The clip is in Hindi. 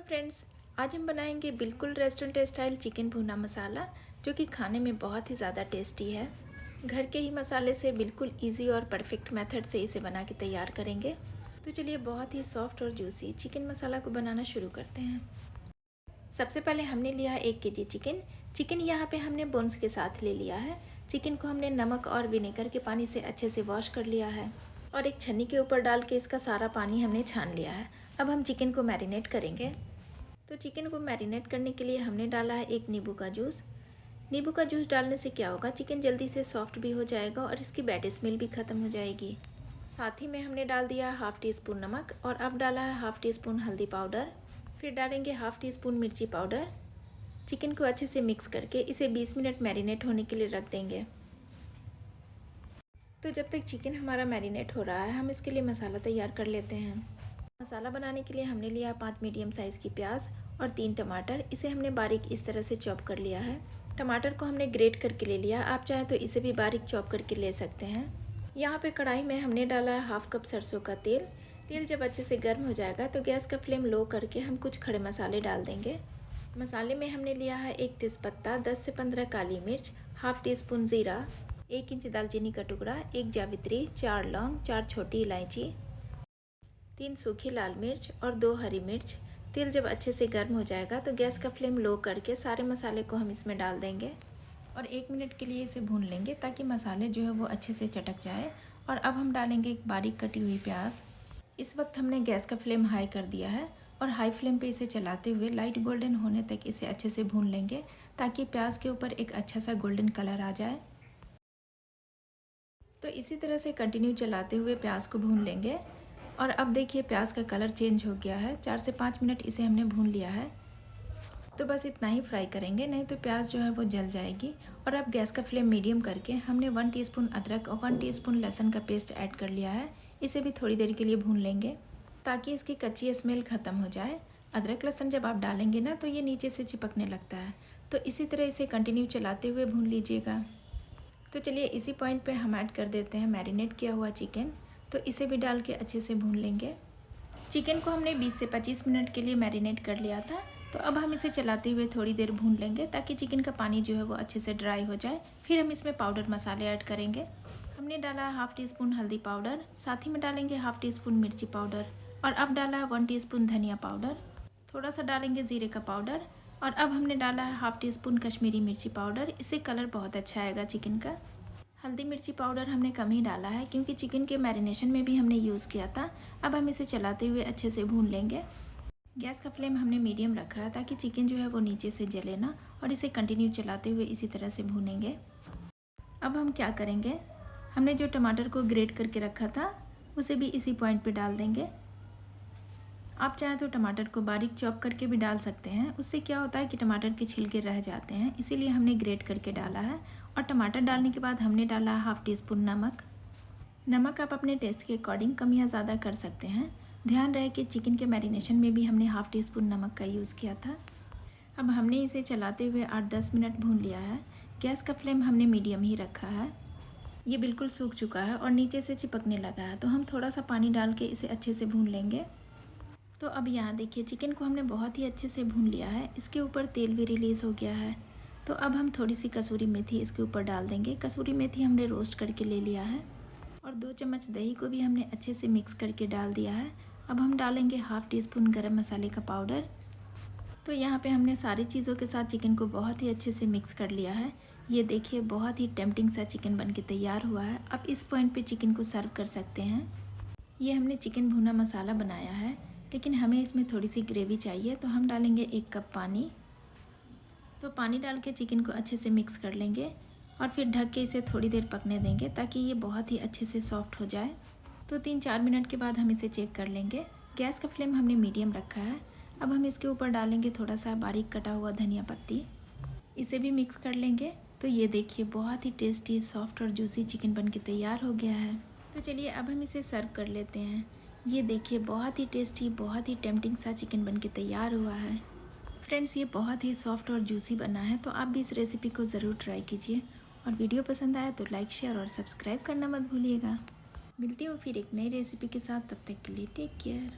फ्रेंड्स, आज हम बनाएंगे बिल्कुल रेस्टोरेंट स्टाइल चिकन भुना मसाला, जो कि खाने में बहुत ही ज़्यादा टेस्टी है। घर के ही मसाले से बिल्कुल इजी और परफेक्ट मेथड से इसे बना के तैयार करेंगे। तो चलिए बहुत ही सॉफ्ट और जूसी चिकन मसाला को बनाना शुरू करते हैं। सबसे पहले हमने लिया है 1 केजी चिकन यहाँ पे हमने बोन्स के साथ ले लिया है। चिकन को हमने नमक और विनेगर के पानी से अच्छे से वॉश कर लिया है और एक छन्नी के ऊपर डाल के इसका सारा पानी हमने छान लिया है। अब हम चिकन को मैरिनेट करेंगे। तो चिकन को मैरिनेट करने के लिए हमने डाला है 1 नींबू का जूस। नींबू का जूस डालने से क्या होगा, चिकन जल्दी से सॉफ्ट भी हो जाएगा और इसकी बैड स्मेल भी ख़त्म हो जाएगी। साथ ही में हमने डाल दिया हाफ़ टी स्पून नमक और अब डाला है हाफ़ टी स्पून हल्दी पाउडर। फिर डालेंगे हाफ़ टी स्पून मिर्ची पाउडर। चिकन को अच्छे से मिक्स करके इसे 20 मिनट मैरिनेट होने के लिए रख देंगे। तो जब तक चिकन हमारा मैरिनेट हो रहा है, हम इसके लिए मसाला तैयार कर लेते हैं। मसाला बनाने के लिए हमने लिया 5 मीडियम साइज़ की प्याज और 3 टमाटर। इसे हमने बारीक इस तरह से चॉप कर लिया है। टमाटर को हमने ग्रेट करके ले लिया, आप चाहें तो इसे भी बारीक चॉप करके ले सकते हैं। यहाँ पे कढ़ाई में हमने डाला है हाफ़ कप सरसों का तेल। तेल जब अच्छे से गर्म हो जाएगा तो गैस का फ्लेम लो करके हम कुछ खड़े मसाले डाल देंगे। मसाले में हमने लिया है 1 तेज़पत्ता, 10 से 15 काली मिर्च, हाफ़ टी स्पून ज़ीरा, 1 इंच दालचीनी का टुकड़ा, 1 जावित्री, 4 लौंग, 4 छोटी इलायची, 3 सूखी लाल मिर्च और 2 हरी मिर्च। तेल जब अच्छे से गर्म हो जाएगा तो गैस का फ्लेम लो करके सारे मसाले को हम इसमें डाल देंगे और 1 मिनट के लिए इसे भून लेंगे ताकि मसाले जो है वो अच्छे से चटक जाए। और अब हम डालेंगे एक बारीक कटी हुई प्याज। इस वक्त हमने गैस का फ्लेम हाई कर दिया है और हाई फ्लेम पे इसे चलाते हुए लाइट गोल्डन होने तक इसे अच्छे से भून लेंगे ताकि प्याज के ऊपर एक अच्छा सा गोल्डन कलर आ जाए। तो इसी तरह से कंटिन्यू चलाते हुए प्याज को भून लेंगे। और अब देखिए प्याज का कलर चेंज हो गया है। 4 से 5 मिनट इसे हमने भून लिया है। तो बस इतना ही फ्राई करेंगे, नहीं तो प्याज जो है वो जल जाएगी। और अब गैस का फ्लेम मीडियम करके हमने 1 टीस्पून अदरक और 1 टीस्पून लहसुन का पेस्ट ऐड कर लिया है। इसे भी थोड़ी देर के लिए भून लेंगे ताकि इसकी कच्ची स्मेल ख़त्म हो जाए। अदरक लहसुन जब आप डालेंगे ना तो ये नीचे से चिपकने लगता है, तो इसी तरह इसे कंटिन्यू चलाते हुए भून लीजिएगा। तो चलिए इसी पॉइंट पे हम ऐड कर देते हैं मैरिनेट किया हुआ चिकन। तो इसे भी डाल के अच्छे से भून लेंगे। चिकन को हमने 20 से 25 मिनट के लिए मैरिनेट कर लिया था। तो अब हम इसे चलाते हुए थोड़ी देर भून लेंगे ताकि चिकन का पानी जो है वो अच्छे से ड्राई हो जाए। फिर हम इसमें पाउडर मसाले ऐड करेंगे। हमने डाला है हाफ़ टी स्पून हल्दी पाउडर, साथ ही में डालेंगे हाफ़ टी स्पून मिर्ची पाउडर और अब डाला है 1 टीस्पून धनिया पाउडर। थोड़ा सा डालेंगे ज़ीरे का पाउडर और अब हमने डाला है हाफ़ टी स्पून कश्मीरी मिर्ची पाउडर। इससे कलर बहुत अच्छा आएगा चिकन का। हल्दी मिर्ची पाउडर हमने कम ही डाला है क्योंकि चिकन के मैरिनेशन में भी हमने यूज़ किया था। अब हम इसे चलाते हुए अच्छे से भून लेंगे। गैस का फ्लेम हमने मीडियम रखा है ताकि चिकन जो है वो नीचे से जले ना, और इसे कंटिन्यू चलाते हुए इसी तरह से भूनेंगे। अब हम क्या करेंगे, हमने जो टमाटर को ग्रेट करके रखा था उसे भी इसी पॉइंट पे डाल देंगे। आप चाहें तो टमाटर को बारीक चॉप करके भी डाल सकते हैं। उससे क्या होता है कि टमाटर के छिलके रह जाते हैं, इसीलिए हमने ग्रेट करके डाला है। और टमाटर डालने के बाद हमने डाला हाफ़ टी स्पून नमक। नमक आप अपने टेस्ट के अकॉर्डिंग कम या ज़्यादा कर सकते हैं। ध्यान रहे कि चिकन के मैरिनेशन में भी हमने हाफ़ टी स्पून नमक का यूज़ किया था। अब हमने इसे चलाते हुए 8-10 मिनट भून लिया है। गैस का फ्लेम हमने मीडियम ही रखा है। ये बिल्कुल सूख चुका है और नीचे से चिपकने लगा है, तो हम थोड़ा सा पानी डाल के इसे अच्छे से भून लेंगे। तो अब यहाँ देखिए चिकन को हमने बहुत ही अच्छे से भून लिया है। इसके ऊपर तेल भी रिलीज़ हो गया है। तो अब हम थोड़ी सी कसूरी मेथी इसके ऊपर डाल देंगे। कसूरी मेथी हमने रोस्ट करके ले लिया है और 2 चम्मच दही को भी हमने अच्छे से मिक्स करके डाल दिया है। अब हम डालेंगे हाफ़ टी स्पून गरम मसाले का पाउडर। तो यहाँ पे हमने सारी चीज़ों के साथ चिकन को बहुत ही अच्छे से मिक्स कर लिया है। ये देखिए बहुत ही टेम्पटिंग सा चिकन बन के तैयार हुआ है। अब इस पॉइंट पे चिकन को सर्व कर सकते हैं। ये हमने चिकन भुना मसाला बनाया है, लेकिन हमें इसमें थोड़ी सी ग्रेवी चाहिए, तो हम डालेंगे 1 कप पानी। तो पानी डाल के चिकन को अच्छे से मिक्स कर लेंगे और फिर ढक के इसे थोड़ी देर पकने देंगे ताकि ये बहुत ही अच्छे से सॉफ्ट हो जाए। तो 3-4 मिनट के बाद हम इसे चेक कर लेंगे। गैस का फ्लेम हमने मीडियम रखा है। अब हम इसके ऊपर डालेंगे थोड़ा सा बारीक कटा हुआ धनिया पत्ती। इसे भी मिक्स कर लेंगे। तो ये देखिए बहुत ही टेस्टी, सॉफ्ट और जूसी चिकन बन के तैयार हो गया है। तो चलिए अब हम इसे सर्व कर लेते हैं। ये देखिए बहुत ही टेस्टी, बहुत ही टेम्पटिंग सा चिकन बन के तैयार हुआ है। फ्रेंड्स, ये बहुत ही सॉफ्ट और जूसी बना है, तो आप भी इस रेसिपी को ज़रूर ट्राई कीजिए। और वीडियो पसंद आया तो लाइक, शेयर और सब्सक्राइब करना मत भूलिएगा। मिलती हूँ फिर एक नई रेसिपी के साथ, तब तक के लिए टेक केयर।